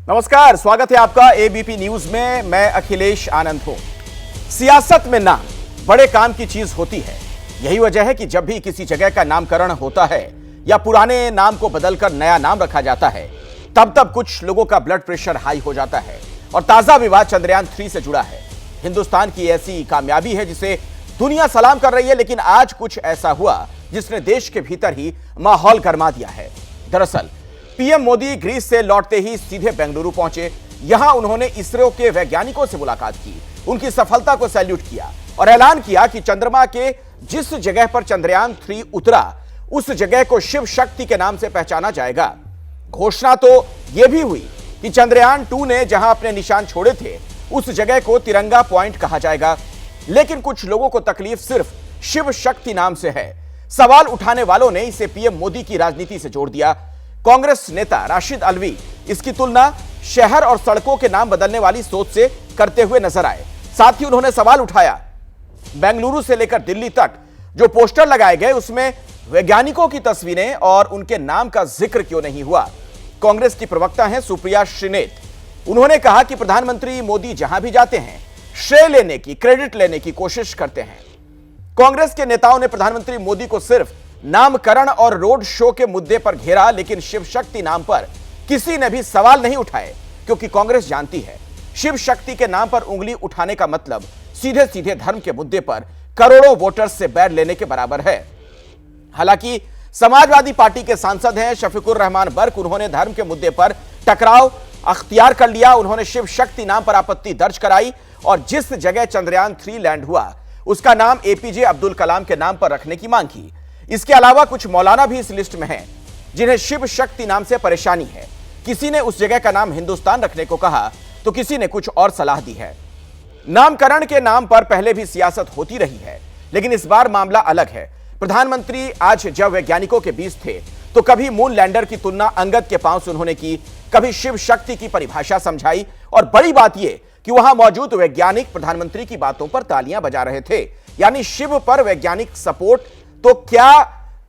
नमस्कार, स्वागत है आपका एबीपी न्यूज में। मैं अखिलेश आनंद हूं। सियासत में नाम बड़े काम की चीज होती है। यही वजह है कि जब भी किसी जगह का नामकरण होता है या पुराने नाम को बदलकर नया नाम रखा जाता है, तब तब कुछ लोगों का ब्लड प्रेशर हाई हो जाता है। और ताजा विवाद चंद्रयान 3 से जुड़ा है। हिंदुस्तान की ऐसी कामयाबी है जिसे दुनिया सलाम कर रही है, लेकिन आज कुछ ऐसा हुआ जिसने देश के भीतर ही माहौल गरमा दिया है। दरअसल पीएम मोदी ग्रीस से लौटते ही सीधे बेंगलुरु पहुंचे। यहां उन्होंने इसरो के वैज्ञानिकों से मुलाकात की, उनकी सफलता को सैल्यूट किया और ऐलान किया कि चंद्रमा के जिस जगह पर चंद्रयान 3 उतरा, उस जगह को शिव शक्ति के नाम से पहचाना जाएगा। घोषणा तो यह भी हुई कि चंद्रयान 2 ने जहां अपने निशान छोड़े थे, उस जगह को तिरंगा पॉइंट कहा जाएगा। लेकिन कुछ लोगों को तकलीफ सिर्फ शिव शक्ति नाम से है। सवाल उठाने वालों ने इसे पीएम मोदी की राजनीति से जोड़ दिया। कांग्रेस नेता राशिद अल्वी इसकी तुलना शहर और सड़कों के नाम बदलने वाली सोच से करते हुए नजर आए। साथ ही उन्होंने सवाल उठाया, बेंगलुरु से लेकर दिल्ली तक जो पोस्टर लगाए गए उसमें वैज्ञानिकों की तस्वीरें और उनके नाम का जिक्र क्यों नहीं हुआ। कांग्रेस की प्रवक्ता हैं सुप्रिया श्रीनेत। उन्होंने कहा कि प्रधानमंत्री मोदी जहां भी जाते हैं, श्रेय लेने की, क्रेडिट लेने की कोशिश करते हैं। कांग्रेस के नेताओं ने प्रधानमंत्री मोदी को सिर्फ नामकरण और रोड शो के मुद्दे पर घेरा, लेकिन शिव शक्ति नाम पर किसी ने भी सवाल नहीं उठाए, क्योंकि कांग्रेस जानती है शिव शक्ति के नाम पर उंगली उठाने का मतलब सीधे सीधे धर्म के मुद्दे पर करोड़ों वोटर्स से बैर लेने के बराबर है। हालांकि समाजवादी पार्टी के सांसद हैं शफीकुर रहमान बर्क, उन्होंने धर्म के मुद्दे पर टकराव अख्तियार कर लिया। उन्होंने शिव शक्ति नाम पर आपत्ति दर्ज कराई और जिस जगह चंद्रयान 3 लैंड हुआ उसका नाम एपीजे अब्दुल कलाम के नाम पर रखने की मांग की। इसके अलावा कुछ मौलाना भी इस लिस्ट में हैं जिन्हें शिव शक्ति नाम से परेशानी है। किसी ने उस जगह का नाम हिंदुस्तान रखने को कहा तो किसी ने कुछ और सलाह दी है। नामकरण के नाम पर पहले भी सियासत होती रही है, लेकिन इस बार मामला अलग है। प्रधानमंत्री आज जब वैज्ञानिकों के बीच थे तो कभी मून लैंडर की तुलना अंगद के पांव से उन्होंने की, कभी शिव शक्ति की परिभाषा समझाई। और बड़ी बात यह कि वहां मौजूद वैज्ञानिक प्रधानमंत्री की बातों पर तालियां बजा रहे थे। यानी शिव पर वैज्ञानिक सपोर्ट, तो क्या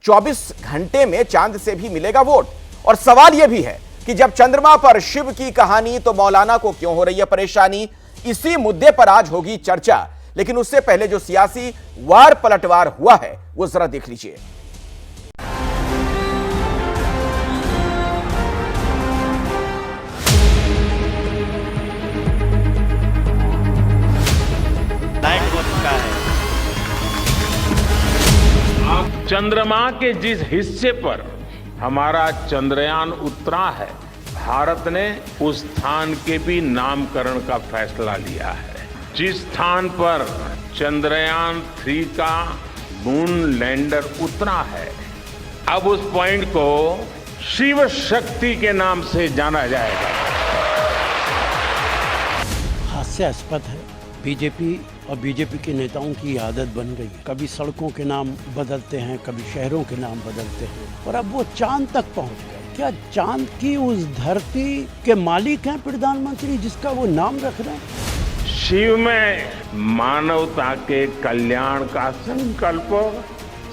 24 घंटे में चांद से भी मिलेगा वोट? और सवाल यह भी है कि जब चंद्रमा पर शिव की कहानी, तो मौलाना को क्यों हो रही है परेशानी? इसी मुद्दे पर आज होगी चर्चा, लेकिन उससे पहले जो सियासी वार पलटवार हुआ है वो जरा देख लीजिए। चंद्रमा के जिस हिस्से पर हमारा चंद्रयान उतरा है, भारत ने उस स्थान के भी नामकरण का फैसला लिया है। जिस स्थान पर चंद्रयान 3 का मून लैंडर उतरा है, अब उस पॉइंट को शिव शक्ति के नाम से जाना जाएगा। हास्यास्पद है। बीजेपी और बीजेपी के नेताओं की आदत बन गई है। कभी सड़कों के नाम बदलते हैं, कभी शहरों के नाम बदलते हैं, और अब वो चांद तक पहुंच गए। क्या चांद की उस धरती के मालिक हैं प्रधानमंत्री जिसका वो नाम रख रहे हैं? शिव में मानवता के कल्याण का संकल्प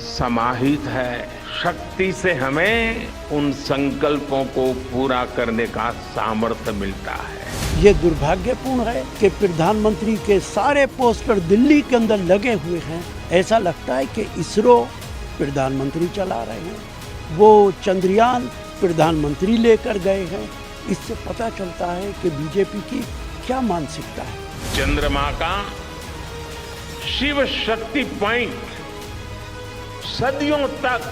समाहित है। शक्ति से हमें उन संकल्पों को पूरा करने का सामर्थ्य मिलता है। ये दुर्भाग्यपूर्ण है कि प्रधानमंत्री के सारे पोस्टर दिल्ली के अंदर लगे हुए हैं। ऐसा लगता है कि इसरो प्रधानमंत्री चला रहे हैं, वो चंद्रयान प्रधानमंत्री लेकर गए हैं। इससे पता चलता है कि बीजेपी की क्या मानसिकता है। चंद्रमा का शिव शक्ति पॉइंट सदियों तक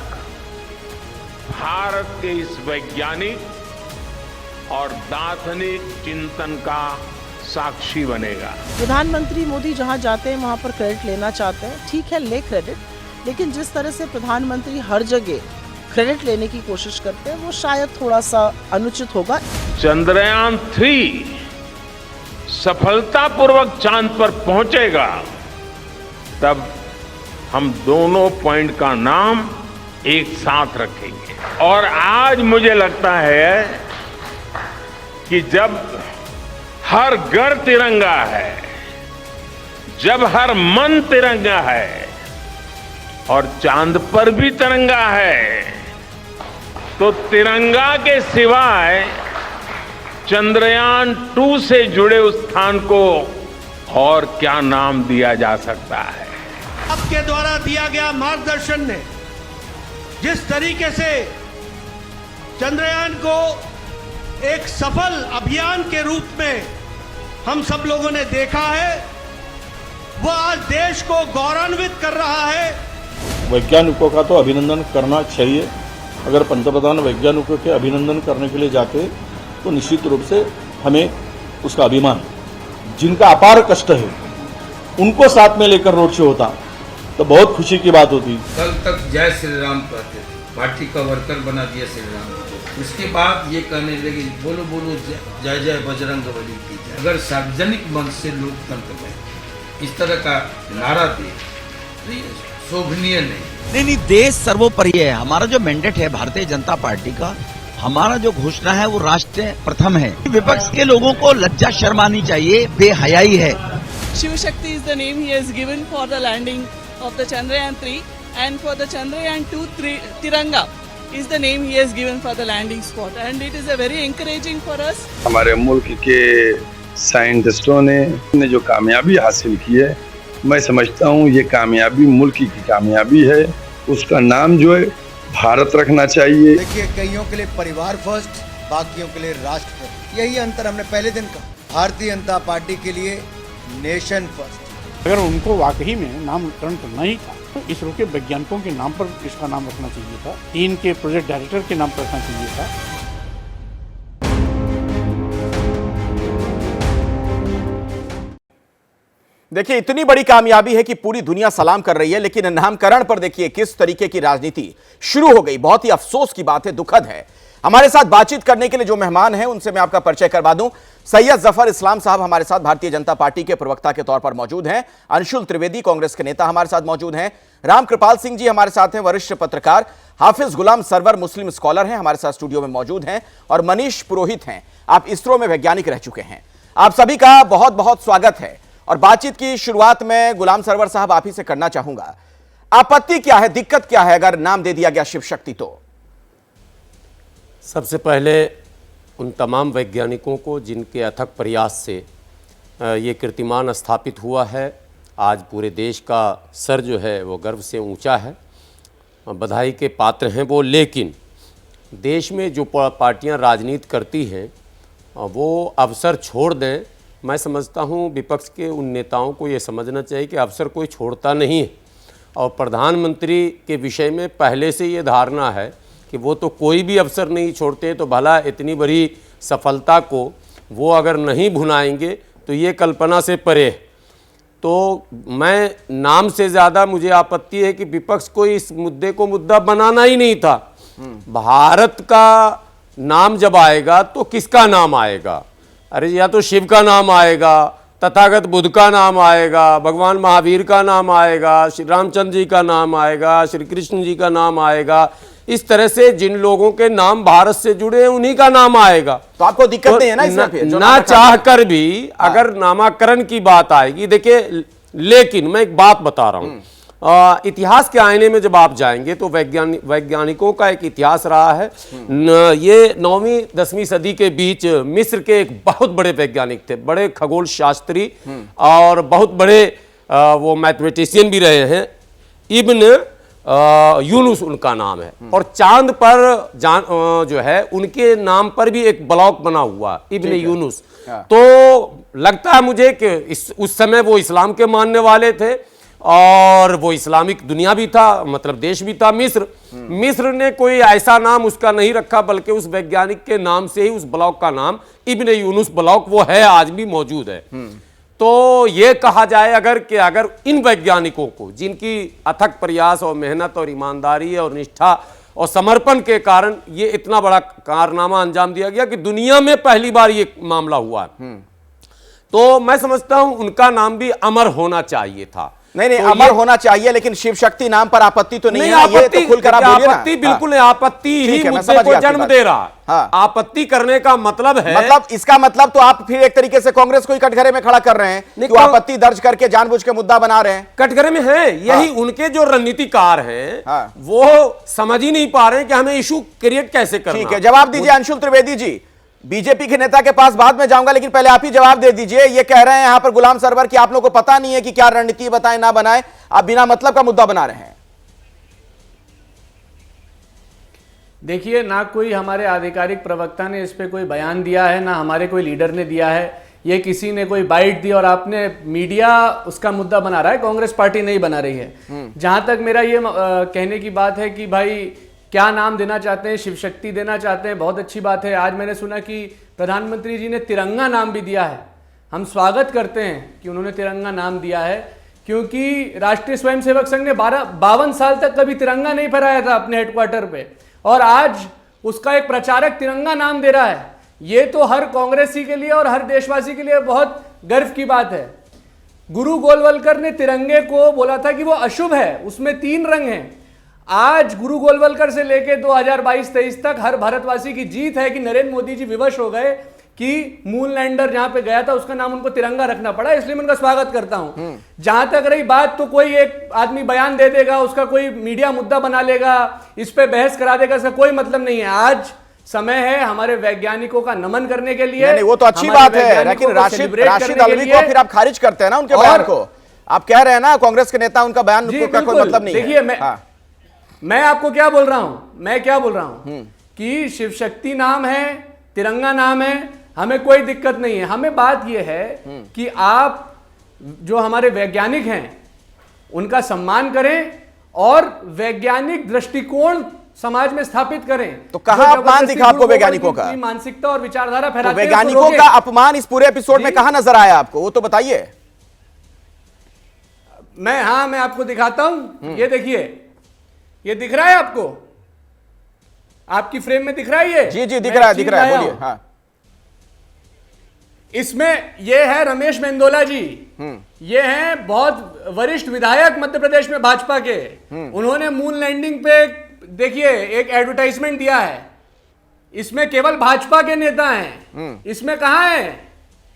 भारत के इस वैज्ञानिक और दार्शनिक चिंतन का साक्षी बनेगा। प्रधानमंत्री मोदी जहां जाते हैं वहां पर क्रेडिट लेना चाहते हैं, ठीक है, ले क्रेडिट, लेकिन जिस तरह से प्रधानमंत्री हर जगह क्रेडिट लेने की कोशिश करते हैं वो शायद थोड़ा सा अनुचित होगा। चंद्रयान 3 सफलतापूर्वक चांद पर पहुंचेगा, तब हम दोनों पॉइंट का नाम एक साथ रखेंगे। और आज मुझे लगता है कि जब हर घर तिरंगा है, जब हर मन तिरंगा है और चांद पर भी तिरंगा है, तो तिरंगा के सिवाय चंद्रयान 2 से जुड़े उस स्थान को और क्या नाम दिया जा सकता है? आपके द्वारा दिया गया मार्गदर्शन ने जिस तरीके से चंद्रयान को एक सफल अभियान के रूप में हम सब लोगों ने देखा है, वह आज देश को गौरवान्वित कर रहा है। वैज्ञानिकों का तो अभिनंदन करना चाहिए। अगर पंतप्रधान वैज्ञानिकों के अभिनंदन करने के लिए जाते तो निश्चित रूप से हमें उसका अभिमान, जिनका अपार कष्ट है उनको साथ में लेकर रोड शो होता तो बहुत खुशी की बात होती। कल तक जय श्री राम कहते थे, पार्टी का वर्कर बना दिया श्री राम को। उसके बाद ये कहने लगे बोलो बोलो जय जय बजरंग बली की जय। अगर सार्वजनिक मंच से लोकतंत्र में इस तरह का नारा दे तो ये शोभनीय नहीं। देश सर्वोपरि है। हमारा जो मैंडेट है भारतीय जनता पार्टी का, हमारा जो घोषणा है वो राष्ट्र प्रथम है। विपक्ष के लोगों को लज्जा शर्म आनी चाहिए, बेहयाई है। Shiv Shakti is the name he has given for the landing of the Chandrayaan 3, and for the Chandrayaan 2 Tiranga is the name he has given for the landing spot, and it is a very encouraging for us. हमारे मुल्क के साइंटिस्टों ने जो कामयाबी हासिल की है, मैं समझता हूँ ये कामयाबी मुल्क की कामयाबी है। उसका नाम जो है भारत रखना चाहिए। देखिए, कईयों के लिए परिवार फर्स्ट, बाकियों के लिए राष्ट्र फर्स्ट, यही अंतर हमने पहले दिन कहा। भारतीय जनता पार्टी के लिए नेशन फर्स्ट। अगर उनको वाकई में नामकरण करना ही था तो इसरो के वैज्ञानिकों के नाम पर इसका नाम रखना चाहिए था, इनके प्रोजेक्ट डायरेक्टर के नाम पर रखना चाहिए था। देखिए, इतनी बड़ी कामयाबी है कि पूरी दुनिया सलाम कर रही है, लेकिन नामकरण पर देखिए किस तरीके की राजनीति शुरू हो गई। बहुत ही अफसोस की बात है, दुखद है। हमारे साथ बातचीत करने के लिए जो मेहमान हैं उनसे मैं आपका परिचय करवा दूं। सैयद जफर इस्लाम साहब हमारे साथ भारतीय जनता पार्टी के प्रवक्ता के तौर पर मौजूद हैं। अंशुल त्रिवेदी कांग्रेस के नेता हमारे साथ मौजूद हैं। राम कृपाल सिंह जी हमारे साथ हैं, वरिष्ठ पत्रकार। हाफिज गुलाम सरवर मुस्लिम स्कॉलर हैं, हमारे साथ स्टूडियो में मौजूद हैं। और मनीष पुरोहित हैं, आप इसरो में वैज्ञानिक रह चुके हैं। आप सभी का बहुत बहुत स्वागत है। और बातचीत की शुरुआत में गुलाम सरवर साहब आप ही से करना चाहूंगा, आपत्ति क्या है, दिक्कत क्या है अगर नाम दे दिया गया शिव शक्ति तो? सबसे पहले उन तमाम वैज्ञानिकों को जिनके अथक प्रयास से ये कीर्तिमान स्थापित हुआ है। आज पूरे देश का सर जो है वो गर्व से ऊंचा है, बधाई के पात्र हैं वो। लेकिन देश में जो पार्टियां राजनीति करती हैं वो अवसर छोड़ दें। मैं समझता हूं विपक्ष के उन नेताओं को ये समझना चाहिए कि अवसर कोई छोड़ता नहीं है। और प्रधानमंत्री के विषय में पहले से ये धारणा है कि वो तो कोई भी अवसर नहीं छोड़ते, तो भला इतनी बड़ी सफलता को वो अगर नहीं भुनाएंगे तो ये कल्पना से परे है। तो मैं नाम से ज़्यादा मुझे आपत्ति है कि विपक्ष को इस मुद्दे को मुद्दा बनाना ही नहीं था। भारत का नाम जब आएगा तो किसका नाम आएगा? अरे या तो शिव का नाम आएगा, तथागत बुद्ध का नाम आएगा, भगवान महावीर का नाम आएगा, श्री रामचंद्र जी का नाम आएगा, श्री कृष्ण जी का नाम आएगा। इस तरह से जिन लोगों के नाम भारत से जुड़े हैं उन्हीं का नाम आएगा। तो आपको दिक्कत नहीं है ना इसमें? ना चाह कर भी अगर नामाकरण की बात आएगी, देखिए, लेकिन मैं एक बात बता रहा हूँ, इतिहास के आईने में जब आप जाएंगे तो वैज्ञानिकों का एक इतिहास रहा है। ये 9वीं 10वीं सदी के बीच मिस्र के एक बहुत बड़े वैज्ञानिक थे, बड़े खगोल शास्त्री और बहुत बड़े वो मैथमेटिशियन भी रहे हैं। इब्न यूनुस उनका नाम है, और चांद पर जो है उनके नाम पर भी एक ब्लॉक बना हुआ, इब्न यूनुस। तो लगता है मुझे कि उस समय वो इस्लाम के मानने वाले थे और वो इस्लामिक दुनिया भी था, मतलब देश भी था मिस्र ने कोई ऐसा नाम उसका नहीं रखा, बल्कि उस वैज्ञानिक के नाम से ही उस ब्लॉक का नाम इब्न यूनुस ब्लॉक वो है, आज भी मौजूद है। तो ये कहा जाए अगर इन वैज्ञानिकों को, जिनकी अथक प्रयास और मेहनत और ईमानदारी और निष्ठा और समर्पण के कारण ये इतना बड़ा कारनामा अंजाम दिया गया कि दुनिया में पहली बार ये मामला हुआ, तो मैं समझता हूं उनका नाम भी अमर होना चाहिए था। नहीं, तो अमर होना चाहिए, लेकिन शिव शक्ति नाम पर आपत्ति तो नहीं है। ये तो खुलकर आप बोलिए ना। आपत्ति बिल्कुल नहीं, आपत्ति ही मुद्दे को जन्म दे रहा है। हाँ। आपत्ति करने का मतलब है, मतलब इसका मतलब तो आप फिर एक तरीके से कांग्रेस को ही कटघरे में खड़ा कर रहे हैं कि आपत्ति दर्ज करके जानबूझ के मुद्दा बना रहे हैं। कटघरे में है यही। उनके जो रणनीतिकार हैं वो समझ ही नहीं पा रहे हैं कि हमें इशू क्रिएट कैसे करना। ठीक है, जवाब दीजिए अंशुल त्रिवेदी जी। बीजेपी के नेता के पास बाद में जाऊंगा, लेकिन पहले आप ही जवाब दे दीजिए। ये कह रहे हैं यहां पर गुलाम सरवर कि आप लोगों को पता नहीं है कि क्या रणनीति बताएं ना बनाएं, आप बिना मतलब का मुद्दा बना रहे हैं। देखिए, ना कोई हमारे आधिकारिक प्रवक्ता ने इस पे कोई बयान दिया है, ना हमारे कोई लीडर ने दिया है। ये किसी ने कोई बाइट दी और आपने मीडिया उसका मुद्दा बना रहा है, कांग्रेस पार्टी नहीं बना रही है। जहां तक मेरा ये कहने की बात है कि भाई क्या नाम देना चाहते हैं, शिव शक्ति देना चाहते हैं, बहुत अच्छी बात है। आज मैंने सुना कि प्रधानमंत्री जी ने तिरंगा नाम भी दिया है। हम स्वागत करते हैं कि उन्होंने तिरंगा नाम दिया है, क्योंकि राष्ट्रीय स्वयंसेवक संघ ने 52 साल तक कभी तिरंगा नहीं फहराया था अपने हेडक्वार्टर पे, और आज उसका एक प्रचारक तिरंगा नाम दे रहा है। ये तो हर कांग्रेसी के लिए और हर देशवासी के लिए बहुत गर्व की बात है। गुरु गोलवलकर ने तिरंगे को बोला था कि वो अशुभ है, उसमें 3 रंग हैं। आज गुरु गोलवलकर से लेके 2022-23 तक हर भारतवासी की जीत है कि नरेंद्र मोदी जी विवश हो गए कि मून लैंडर जहां पे गया था उसका नाम उनको तिरंगा रखना पड़ा, इसलिए मैं उनका स्वागत करता हूं। जहां तक रही बात, तो कोई एक आदमी बयान दे देगा, उसका कोई मीडिया मुद्दा बना लेगा, इस पे बहस करा देगा, इसका कोई मतलब नहीं है। आज समय है हमारे वैज्ञानिकों का नमन करने के लिए। नहीं, वो तो अच्छी बात है, लेकिन राशिद अलवी को फिर आप खारिज करते हैं ना उनके बयान को। आप कह रहे हैं ना कांग्रेस के नेता उनका बयान का कोई मतलब नहीं है। देखिए, मैं आपको क्या बोल रहा हूं, कि शिव शक्ति नाम है, तिरंगा नाम है, हमें कोई दिक्कत नहीं है। हमें बात यह है कि आप जो हमारे वैज्ञानिक हैं उनका सम्मान करें और वैज्ञानिक दृष्टिकोण समाज में स्थापित करें। तो कहां अपमान दिखा आपको वैज्ञानिकों का? मानसिकता और विचारधारा फैलाते हैं। वैज्ञानिकों का अपमान इस पूरे एपिसोड में कहां नजर आया आपको, वो तो बताइए। मैं आपको दिखाता हूं, ये देखिए, ये दिख रहा है आपको? आपकी फ्रेम में दिख रहा है ये? जी दिख रहा है, बोलिए। हाँ, इसमें ये है रमेश मेंदोला जी, ये हैं बहुत वरिष्ठ विधायक मध्य प्रदेश में भाजपा के। उन्होंने मून लैंडिंग पे देखिए एक एडवर्टाइजमेंट दिया है, इसमें केवल भाजपा के नेता हैं। इसमें कहां है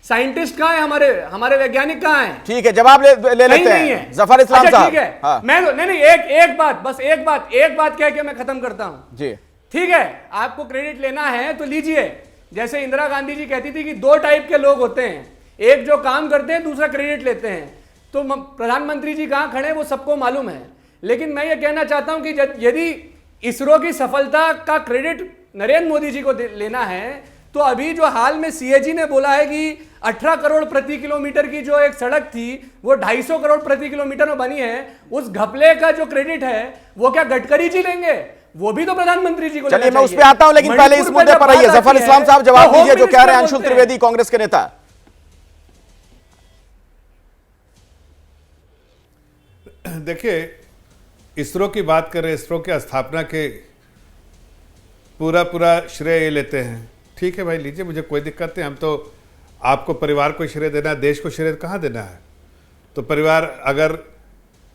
साइंटिस्ट, कहां है हमारे वैज्ञानिक, कहां हैं? ठीक है, जवाब ले लेते हैं जफर इस्लाम साहब। ठीक है, हाँ। मैं नहीं एक बात कह के मैं खत्म करता हूं जी। ठीक है, आपको क्रेडिट लेना है तो लीजिए। जैसे इंदिरा गांधी जी कहती थी कि 2 टाइप के लोग होते हैं, एक जो काम करते हैं, दूसरा क्रेडिट लेते हैं। तो प्रधानमंत्री जी कहां खड़े हैं वो सबको मालूम है। लेकिन मैं ये कहना चाहता हूं कि यदि इसरो की सफलता का क्रेडिट नरेंद्र मोदी जी को लेना है, तो अभी जो हाल में सीएजी ने बोला है कि 18 करोड़ प्रति किलोमीटर की जो एक सड़क थी वो 250 करोड़ प्रति किलोमीटर में बनी है, उस घपले का जो क्रेडिट है वो क्या गडकरी जी लेंगे? वो भी तो प्रधानमंत्री जी को। चलिए मैं उस पे आता हूं, लेकिन पहले इस मुद्दे पर आइए। जफर इस्लाम साहब जवाब दीजिए जो कह रहे हैं अंशुल त्रिवेदी कांग्रेस के नेता। देखिए, इसरो की बात करें, इसरो की स्थापना के पूरा श्रेय लेते हैं। ठीक है भाई, लीजिए, मुझे कोई दिक्कत नहीं। हम तो आपको परिवार को श्रेय देना है, देश को श्रेय कहाँ देना है? तो परिवार अगर,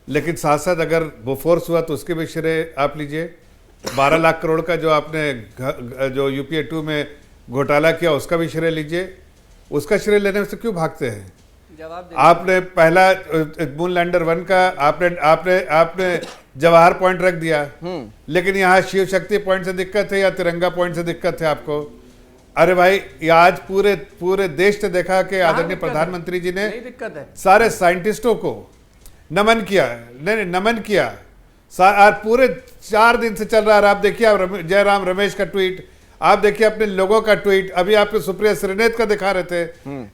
लेकिन साथ साथ अगर बोफोर्स हुआ तो उसके भी श्रेय आप लीजिए। 12 लाख करोड़ का जो आपने जो यूपीए 2 में घोटाला किया उसका भी श्रेय लीजिए। उसका श्रेय लेने से क्यों भागते हैं? आपने पहला मून लैंडर 1 का आपने जवाहर पॉइंट रख दिया, लेकिन यहाँ शिव शक्ति पॉइंट से दिक्कत है या तिरंगा पॉइंट से दिक्कत है आपको? अरे भाई, ये आज पूरे देश ने देखा कि आदरणीय प्रधानमंत्री जी ने सारे साइंटिस्टों को नमन किया। आज पूरे 4 दिन से चल रहा है। आप देखिए जयराम रमेश का ट्वीट, आप देखिए अपने लोगों का ट्वीट, अभी आपने सुप्रिया श्रीनेत का दिखा रहे थे।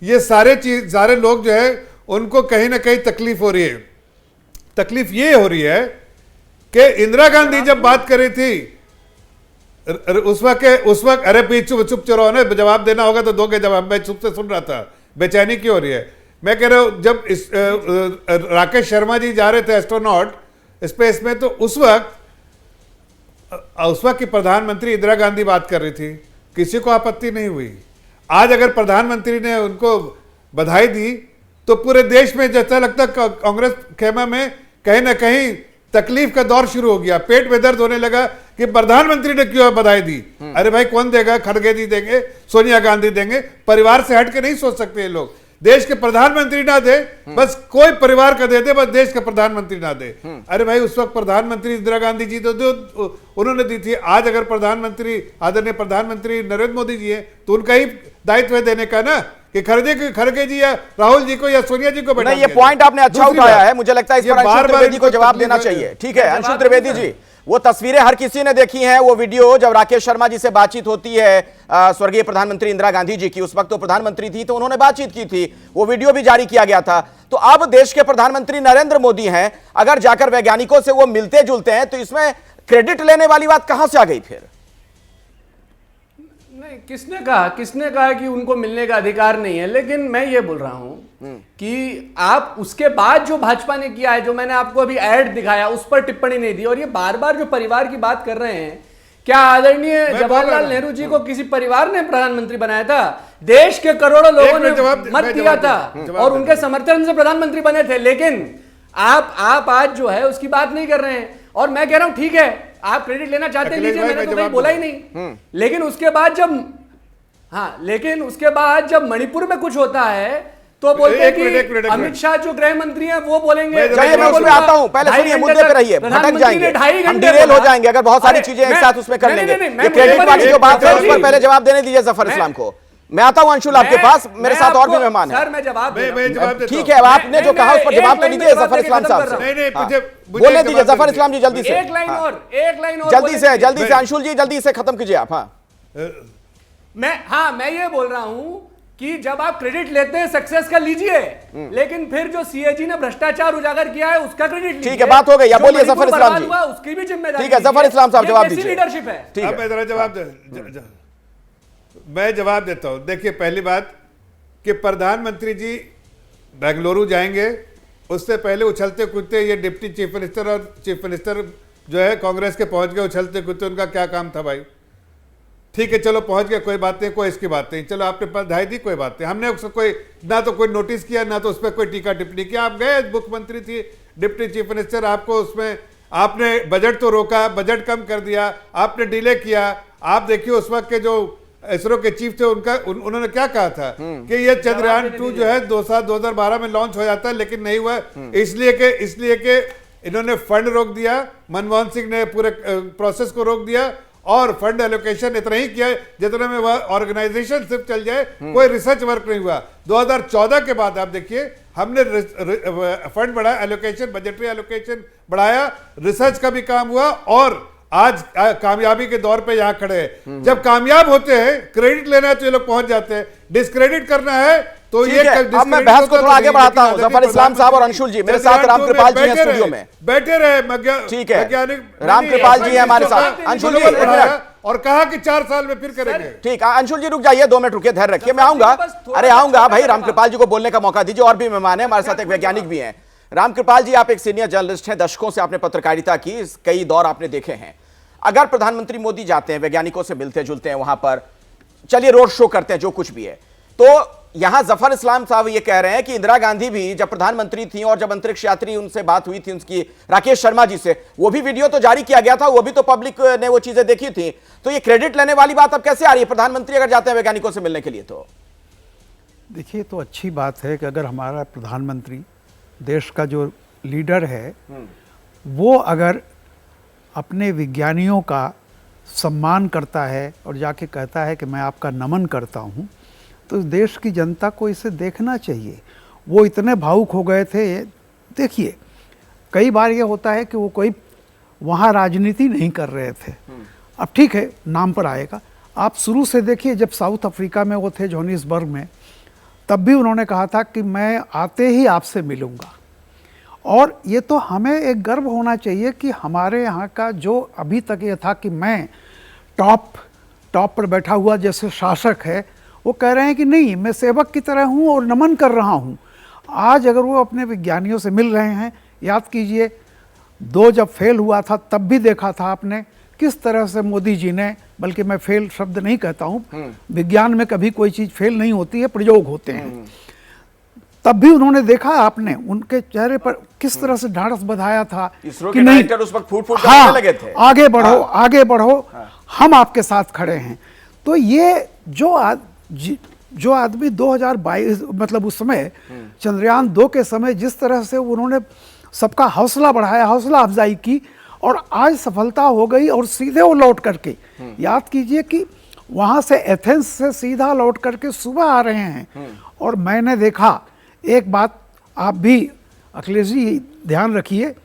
ये सारे लोग जो है उनको कहीं ना कहीं तकलीफ हो रही है। तकलीफ ये हो रही है कि इंदिरा गांधी जब बात कर रही थी उस वक्त अरे चुप रहो ना, जवाब देना होगा तो दोगे जवाब। मैं चुप से सुन रहा था, बेचैनी क्यों हो रही है? मैं कह रहा हूं, जब राकेश शर्मा जी जा रहे थे एस्ट्रोनॉट स्पेस में, तो उस वक्त की प्रधानमंत्री इंदिरा गांधी बात कर रही थी, किसी को आपत्ति नहीं हुई। आज अगर प्रधानमंत्री ने उनको बधाई दी तो पूरे देश में जैसा लगता कांग्रेस खेमा में कहीं ना कहीं तकलीफ का दौर शुरू हो गया। पेट में दर्द होने लगा कि प्रधानमंत्री ने क्यों बधाई दी। अरे भाई, कौन देगा? खड़गे जी देंगे, सोनिया गांधी देंगे। परिवार से हट के नहीं सोच सकते ये लोग। देश के प्रधानमंत्री ना दे, बस कोई परिवार का दे दे, बस देश का प्रधानमंत्री ना दे। अरे भाई, उस वक्त प्रधानमंत्री इंदिरा गांधी जी तो उन्होंने दी थी। आज अगर प्रधानमंत्री आदरणीय प्रधानमंत्री नरेंद्र मोदी जी है तो उनका ही दायित्व है देने का ना, कि खड़गे जी या राहुल जी को या सोनिया जी को बैठा। नहीं, ये पॉइंट आपने अच्छा उठाया है, मुझे लगता है इस पर अंशुल त्रिवेदी को जवाब देना चाहिए। ठीक है अंशुल त्रिवेदी जी, वो तस्वीरें हर किसी ने देखी हैं, वो वीडियो जब राकेश शर्मा जी से बातचीत होती है स्वर्गीय प्रधानमंत्री इंदिरा गांधी जी की, उस वक्त तो प्रधानमंत्री थी तो उन्होंने बातचीत की थी, वो वीडियो भी जारी किया गया था। तो अब देश के प्रधानमंत्री नरेंद्र मोदी हैं, अगर जाकर वैज्ञानिकों से वो मिलते जुलते हैं तो इसमें क्रेडिट लेने वाली बात कहां से आ गई फिर? नहीं, किसने कहा कि उनको मिलने का अधिकार नहीं है। लेकिन मैं ये बोल रहा हूं कि आप उसके बाद जो भाजपा ने किया है, जो मैंने आपको अभी ऐड दिखाया, उस पर टिप्पणी नहीं दी। और ये बार बार जो परिवार की बात कर रहे हैं, क्या आदरणीय जवाहरलाल नेहरू जी को किसी परिवार ने प्रधानमंत्री बनाया था? देश के करोड़ों लोगों ने मत दिया था और उनके समर्थन से प्रधानमंत्री बने थे। लेकिन आप आज जो है उसकी बात नहीं कर रहे हैं। और मैं कह रहा हूं ठीक है, आप क्रेडिट लेना चाहते लीजिए, मैंने तो कहीं बोला ही नहीं। लेकिन उसके बाद जब मणिपुर में कुछ होता है तो बोलते हैं कि अमित शाह जो गृह मंत्री हैं वो बोलेंगे। चलिए मैं उसमें आता हूं, पहले सुनिए, मुद्दे पे रहिए, भटक जाएंगे, हम डिरेल हो जाएंगे अगर बहुत सारी चीजें एक साथ उसमें कर लेंगे। ये क्रेडिट वाली जो बात है उस पर पहले जवाब देने दीजिए जफर इस्लाम को। मैं आता हूं अंशुल आपके पास, मेरे साथ और भी मेहमान हैं। सर मैं जवाब ठीक है, आपने जो कहा उस पर जवाब तो दीजिए जफर इस्लाम साहब से। बोलने दीजिए जफर इस्लाम जी, जल्दी से, एक लाइन और जल्दी से अंशुल जी, जल्दी से खत्म कीजिए आप। मैं ये बोल रहा हूं कि जब आप क्रेडिट लेते हैं सक्सेस का लीजिए, लेकिन फिर जो सीएजी ने भ्रष्टाचार उजागर किया है उसका क्रेडिट लीजिए। ठीक है, बात हो गई। बोलिए जफर इस्लाम जी, उसकी भी जिम्मेदारी। ठीक है जफर इस्लाम साहब जवाब दीजिए। लीडरशिप है। ठीक है, मैं जवाब देता हूं। देखिए, पहली बात कि प्रधानमंत्री जी बेंगलुरु जाएंगे, उससे पहले उछलते कूदते ये डिप्टी चीफ मिनिस्टर और चीफ मिनिस्टर जो है कांग्रेस के पहुंच गए उछलते कूदते। उनका क्या काम था भाई? ठीक है, चलो पहुंच गए, कोई बात नहीं, कोई इसकी बात नहीं। चलो आपने बधाई दी, कोई बात नहीं। हमने उसको ना तो कोई नोटिस किया, ना तो उस पर कोई टीका टिप्पणी किया। आप गए, मुख्यमंत्री थी, डिप्टी चीफ मिनिस्टर, आपको उसमें आपने बजट तो रोका, बजट कम कर दिया, आपने डिले किया। आप देखिए उस वक्त के जो इसरो के चीफ थे उन्होंने क्या कहा था कि ये चंद्रयान 2 जो है 2012 में लॉन्च हो जाता है, लेकिन नहीं हुआ, इसलिए कि इन्होंने फंड रोक दिया। मनमोहन सिंह ने पूरे प्रोसेस को रोक दिया और फंड एलोकेशन इतना ही किया जितने में वह ऑर्गेनाइजेशन सिर्फ चल जाए, कोई रिसर्च वर्क नहीं हुआ। 2014 के बाद आप देखिए हमने फंड बढ़ाया, एलोकेशन, बजटरी एलोकेशन बढ़ाया, रिसर्च का भी काम हुआ और आज कामयाबी के दौर पे यहां खड़े हैं। जब कामयाब होते हैं, क्रेडिट लेना है तो ये लोग पहुंच जाते हैं, डिस्क्रेडिट करना है तो ये। अब मैं बहस को थोड़ा आगे बढ़ाता हूं। जफर इस्लाम साहब और अंशुल जी मेरे साथ, रामकृपाल जी हैं स्टूडियो में, बैठे रहे। ठीक है, रामकृपाल जी हैं हमारे साथ। अंशुल जी और कहा कि 4 साल में फिर करेंगे। ठीक है अंशुल जी, रुक जाइए, 2 मिनट रुकिए, धैर्य रखिए, मैं आऊंगा। अरे आऊंगा भाई, रामकृपाल जी को बोलने का मौका दीजिए, और भी मेहमान है हमारे साथ, एक वैज्ञानिक भी हैं। रामकृपाल जी, आप एक सीनियर जर्नलिस्ट हैं, दशकों से आपने पत्रकारिता की, कई दौर आपने देखे हैं। अगर प्रधानमंत्री मोदी जाते हैं, वैज्ञानिकों से मिलते जुलते हैं, वहां पर चलिए रोड शो करते हैं, जो कुछ भी है, तो यहां जफर इस्लाम साहब ये कह रहे हैं कि इंदिरा गांधी भी जब प्रधानमंत्री थी और जब अंतरिक्ष यात्री उनसे बात हुई थी उनकी राकेश शर्मा जी से, वो भी वीडियो तो जारी किया गया था, वो भी तो पब्लिक ने वो चीजें देखी थी। तो ये क्रेडिट लेने वाली बात अब कैसे आ रही है? प्रधानमंत्री अगर जाते हैं वैज्ञानिकों से मिलने के लिए तो देखिए, तो अच्छी बात है कि अगर हमारा प्रधानमंत्री, देश का जो लीडर है, वो अगर अपने विज्ञानियों का सम्मान करता है और जाके कहता है कि मैं आपका नमन करता हूँ, तो देश की जनता को इसे देखना चाहिए। वो इतने भावुक हो गए थे। देखिए, कई बार ये होता है कि वो कोई वहाँ राजनीति नहीं कर रहे थे। अब ठीक है, नाम पर आएगा। आप शुरू से देखिए, जब साउथ अफ्रीका में वो थे, जोहानिसबर्ग में, तब भी उन्होंने कहा था कि मैं आते ही आपसे मिलूँगा। और ये तो हमें एक गर्व होना चाहिए कि हमारे यहाँ का जो अभी तक ये था कि मैं टॉप पर बैठा हुआ जैसे शासक है, वो कह रहे हैं कि नहीं, मैं सेवक की तरह हूँ और नमन कर रहा हूँ। आज अगर वो अपने विज्ञानियों से मिल रहे हैं, याद कीजिए 2 जब फेल हुआ था तब भी देखा था आपने किस तरह से मोदी जी ने, बल्कि मैं फेल शब्द नहीं कहता हूँ, विज्ञान में कभी कोई चीज़ फेल नहीं होती है, प्रयोग होते हैं। तब भी उन्होंने देखा, आपने उनके चेहरे पर किस तरह से ढाढ़स बधाया था कि नहीं, उस वक्त फूट हाँ, लगे थे, आगे बढ़ो, आगे बढ़ो, हम आपके साथ खड़े हैं। तो ये जो जो आदमी 2022 मतलब उस समय चंद्रयान 2 के समय जिस तरह से उन्होंने सबका हौसला बढ़ाया, हौसला अफजाई की, और आज सफलता हो गई और सीधे वो लौट करके, याद कीजिए कि वहाँ से एथेंस से सीधा लौट करके सुबह आ रहे हैं। और मैंने देखा एक बात, आप भी अखिलेश जी ध्यान रखिए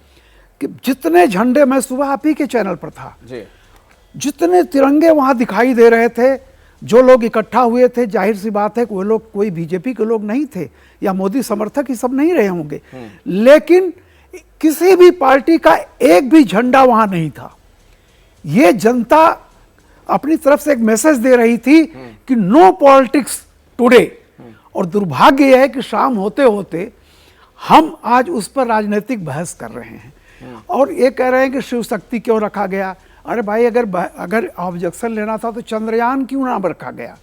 कि जितने झंडे, मैं सुबह आप ही के चैनल पर था जी, जितने तिरंगे वहाँ दिखाई दे रहे थे, जो लोग इकट्ठा हुए थे, जाहिर सी बात है कि वो लोग कोई बीजेपी के लोग नहीं थे या मोदी समर्थक ही सब नहीं रहे होंगे, लेकिन किसी भी पार्टी का एक भी झंडा वहाँ नहीं था। ये जनता अपनी तरफ से एक मैसेज दे रही थी कि नो पॉलिटिक्स टुडे। और दुर्भाग्य यह है कि शाम होते होते हम आज उस पर राजनीतिक बहस कर रहे हैं और ये कह रहे हैं कि शिव शक्ति क्यों रखा गया। अरे भाई, अगर ऑब्जेक्शन लेना था तो चंद्रयान क्यों ना रखा गया।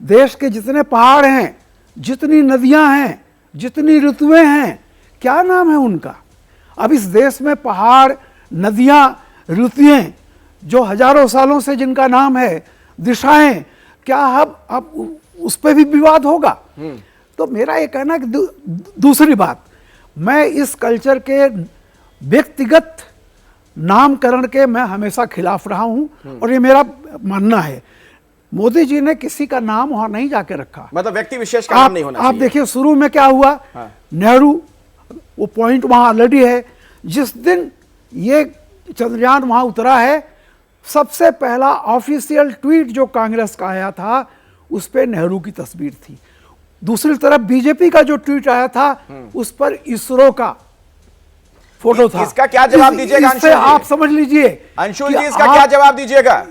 देश के जितने पहाड़ हैं, जितनी नदियां हैं, जितनी ऋतुएं हैं, क्या नाम है उनका। अब इस देश में पहाड़, नदियां, ऋतुएं जो हजारों सालों से जिनका नाम है, दिशाएं, क्या अब उस पर भी विवाद होगा। तो मेरा ये कहना कि दूसरी बात, मैं इस कल्चर के व्यक्तिगत नामकरण के मैं हमेशा खिलाफ रहा हूं और ये मेरा मानना है। मोदी जी ने किसी का नाम वहां नहीं जाके रखा, मतलब व्यक्ति विशेष का नाम नहीं होना चाहिए। आप देखिए शुरू में क्या हुआ, नेहरू, वो पॉइंट वहां ऑलरेडी है। जिस दिन ये चंद्रयान वहां उतरा है, सबसे पहला ऑफिशियल ट्वीट जो कांग्रेस का आया था उस पर नेहरू की तस्वीर थी। दूसरी तरफ बीजेपी का जो ट्वीट आया था उस पर इसरो का फोटो था। इसका क्या जवाब दीजिएगा अंशुल जी? आप समझ लीजिए अंशुल जी, इसका क्या जवाब दीजिएगा?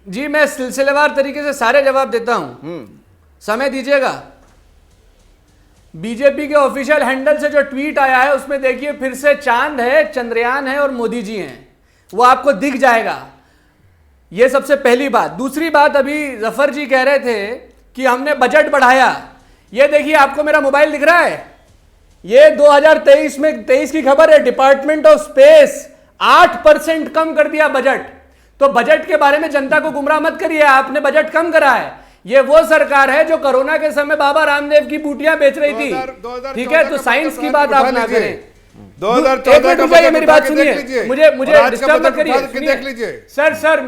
जी मैं सिलसिलेवार तरीके से सारे जवाब देता हूं, समय दीजिएगा। बीजेपी के ऑफिशियल हैंडल से जो ट्वीट आया है उसमें देखिए फिर से चांद है, चंद्रयान है और मोदी जी हैं, वो आपको दिख जाएगा। ये सबसे पहली बात। दूसरी बात, अभी जफर जी कह रहे थे कि हमने बजट बढ़ाया। ये देखिए आपको मेरा मोबाइल दिख रहा है, ये 2023 में 23 की खबर है, डिपार्टमेंट ऑफ स्पेस 8% कम कर दिया बजट। तो बजट के बारे में जनता को गुमराह मत करिए, आपने बजट कम करा है। ये वो सरकार है जो कोरोना के समय बाबा रामदेव की बूटियां बेच रही थी, ठीक है। तो साइंस की बात आप ना करें। 2014 मेरी बात सुनिए, मुझे डिस्टर्ब मत करिए। सर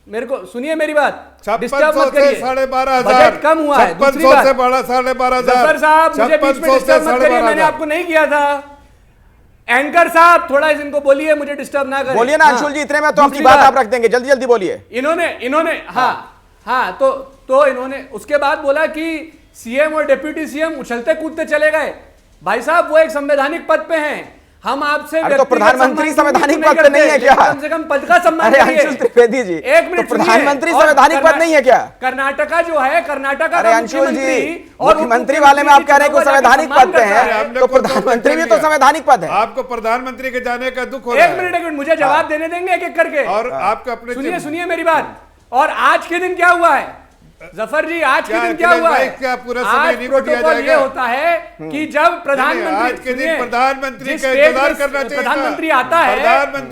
मेरे को सुनिए मेरी बात, डिस्टर्ब मत करिए। 12,500 बजट कम हुआ है। दूसरी बात, से बड़ा 12,500। जफर साहब मुझे बीच में डिस्टर्ब मत करिए, मैंने आपको नहीं किया था। एंकर साहब थोड़ा इनको बोलिए, मुझे डिस्टर्ब ना करें। बोलिए ना अंशुल जी, इतने में तो अपनी बात आप रख देंगे, जल्दी जल्दी बोलिए। इन्होंने हाँ तो इन्होंने उसके बाद बोला कि सीएम और डिप्टी सीएम उछलते कूदते चले गए। भाई साहब वो एक संवैधानिक पद पे हैं, हम आपसे तो प्रधानमंत्री संवैधानिक पद पे नहीं है क्या? कम से कम पद का सम्मान करिए। अंशुल त्रिवेदी जी, एक मिनट, तो प्रधानमंत्री संवैधानिक पद नहीं है क्या? कर्नाटका जो है, कर्नाटका अरे अंशुल जी, मुख्यमंत्री वाले में आप कह रहे हैं कि संवैधानिक पद पे है, तो प्रधानमंत्री भी तो संवैधानिक पद है। आपको प्रधानमंत्री के जाने का दुख हो रहा है। एक मिनट मुझे जवाब देने देंगे एक एक करके। और आपको अपने सुनिए मेरी बात। और आज के दिन क्या हुआ है जफर जी, आज के दिन क्या हुआ है? क्या पूरा आज प्रोटोकॉल ये होता है कि जब प्रधानमंत्री का इंतजार करना चाहिए, प्रधानमंत्री आता है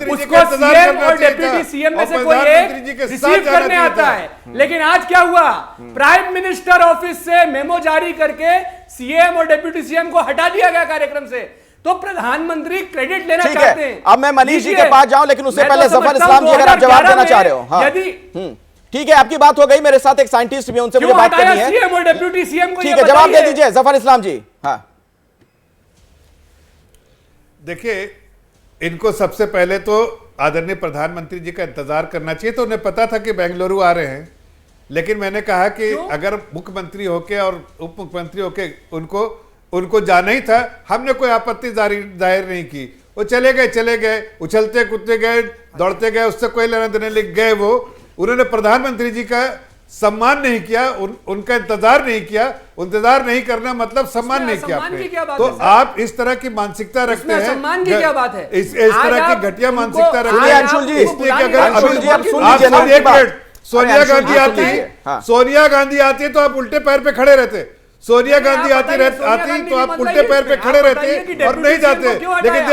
उसको सीएम और डिप्टी सीएम में से कोई एक रिसीव करने आता है। लेकिन आज क्या हुआ, प्राइम मिनिस्टर ऑफिस से मेमो जारी करके सीएम और डिप्टी सीएम को हटा दिया गया कार्यक्रम से। तो प्रधानमंत्री क्रेडिट लेना चाहते हैं। अब मैं मनीष जी के पास जाऊं, लेकिन उससे पहले जफर इस्लाम जी अगर आप जवाब देना चाह रहे हो। यदि ठीक है, आपकी बात हो गई, मेरे साथ एक साइंटिस्ट भी, उनसे मुझे बात करनी है। सीएम और डिप्टी सीएम को ठीक है, जवाब दे दीजिए जफर इस्लाम जी। हाँ देखिए, इनको सबसे पहले तो आदरणीय प्रधानमंत्री जी का इंतजार करना चाहिए। तो उन्हें पता था कि बेंगलुरु आ रहे हैं, लेकिन मैंने कहा कि अगर मुख्यमंत्री होके और उप मुख्यमंत्री होके उनको जाना ही था, हमने कोई आपत्ति जाहिर नहीं की। वो चले गए, उछलते कूदते गए, दौड़ते गए, उससे कोई लेना देने लग गए। वो उन्होंने प्रधानमंत्री जी का सम्मान नहीं किया, उनका इंतजार नहीं किया। इंतजार नहीं करना मतलब सम्मान नहीं किया आपने। तो आप इस तरह की मानसिकता रखते हैं, सम्मान की क्या बात है? इस तरह की घटिया मानसिकता रखते हैं अंशुल जी। इसलिए कि अगर सोनिया गांधी आती है तो आप उल्टे पैर पे खड़े रहते। सोनिया गांधी आती तो आप उल्टे पैर पे खड़े रहते और नहीं जाते। लेकिन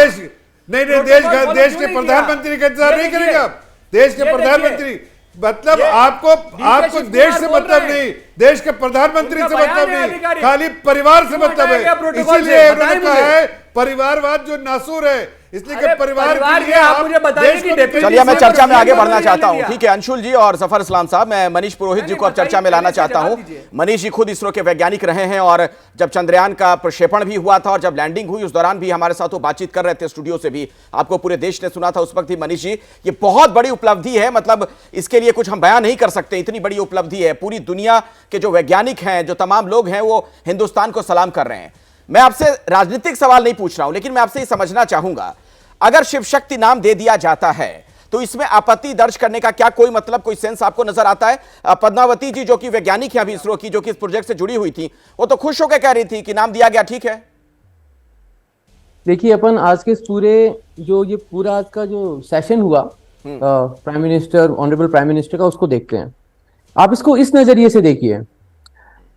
देश के प्रधानमंत्री का इंतजार नहीं करेंगे आप। देश के प्रधानमंत्री मतलब आपको देश से मतलब नहीं, देश के प्रधानमंत्री से मतलब नहीं, खाली परिवार से मतलब है। इसीलिए उन्होंने कहा है परिवारवाद जो नासूर है, इसलिए कि परिवार के आप मुझे बताइए। चलिए मैं चर्चा में आगे बढ़ना चाहता हूं। ठीक है अंशुल जी और जफर इस्लाम साहब, मैं मनीष पुरोहित जी को अब चर्चा में लाना चाहता हूं। मनीष जी खुद इसरो के वैज्ञानिक रहे हैं और जब चंद्रयान का प्रक्षेपण भी हुआ था और जब लैंडिंग हुई उस दौरान भी हमारे साथ वो बातचीत कर रहे थे स्टूडियो से भी, आपको पूरे देश ने सुना था उस वक्त ही। मनीष जी ये बहुत बड़ी उपलब्धि है, मतलब इसके लिए कुछ हम बयान नहीं कर सकते, इतनी बड़ी उपलब्धि है। पूरी दुनिया के जो वैज्ञानिक हैं, जो तमाम लोग हैं, वो हिंदुस्तान को सलाम कर रहे हैं। मैं आपसे राजनीतिक सवाल नहीं पूछ रहा हूं, लेकिन मैं आपसे ये समझना चाहूंगा, अगर शिव शक्ति नाम दे दिया जाता है तो इसमें आपत्ति दर्ज करने का क्या कोई मतलब, कोई सेंस आपको नजर आता है? पद्मावती जी जो कि वैज्ञानिक हैं अभी इसरो की, जो कि इस प्रोजेक्ट से जुड़ी हुई थी, वो तो खुश होकर कह रही थी कि नाम दिया गया ठीक है। देखिए अपन आज के पूरे ये पूरा आज का जो सेशन हुआ prime minister, honourable prime minister का, उसको देखते हैं। आप इसको इस नजरिए से देखिए,